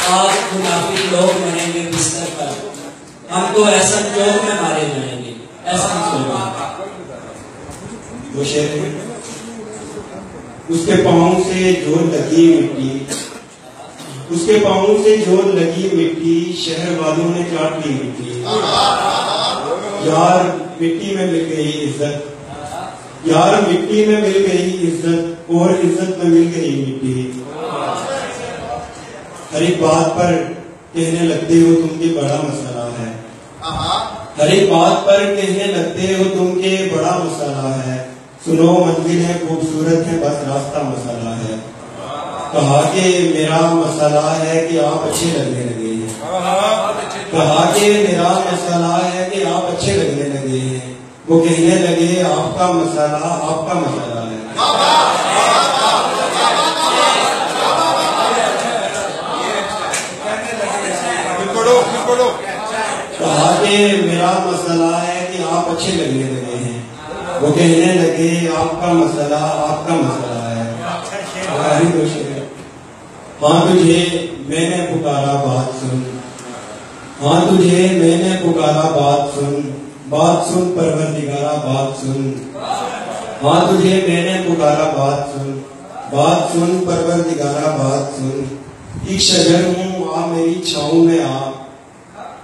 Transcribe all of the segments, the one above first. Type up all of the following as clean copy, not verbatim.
آپ منافق لوگ مریں گے بستر پر، ہم تو ایسا چوک میں مارے جائیں گے، ایسا چوک۔ وہ شعر ہے، اس کے پاؤں سے جو لگی مٹی، اس کے پاؤں سے جو لگی مٹی، شہر والوں نے چاٹ لی مٹی۔ یار مٹی میں مل گئی عزت، یار مٹی میں مل گئی عزت، اور عزت میں مل گئی مٹی۔ ہر ایک بات پر کہنے لگتے ہو تم کہ بڑا مسئلہ ہے، ہر ایک بات پر کہنے لگتے ہو تم کہ بڑا مسئلہ ہے۔ سنو منزل ہے خوبصورت ہے بس راستہ مسئلہ ہے۔ کہا کہ میرا مسئلہ ہے کہ آپ اچھے لگنے لگے ہیں، کہا کہ میرا مسئلہ ہے کہ آپ اچھے لگنے لگے ہیں۔ وہ کہنے لگے آپ کا مسئلہ آپ کا مسئلہ ہے۔ کہا کہ میرا مسئلہ ہے کہ آپ اچھے لگنے لگے ہیں، وہ کہنے لگے آپ کا مسئلہ آپ کا مسئلہ ہے۔ ہاں تجھے میں نے پکارا بات سن، ہاں تجھے میں نے پکارا بات سن، بات سن پروردگارا بات سن۔ ہاں تجھے میں نے پکارا بات سن، بات سن پروردگارا بات سن۔ ایک شجر ہوں آ میری چھاؤں میں آ،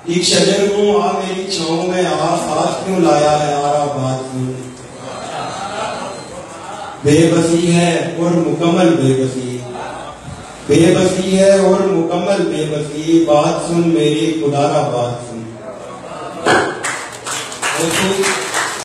ایک شجر ہوں آ میری چھاؤں میں آ، ساتھ کیوں لایا ہے آرا بات سن۔ بے بسی ہے اور مکمل بے بسی، بے بسی ہے اور مکمل بے بسی، بات سن میری خدا را بات سن۔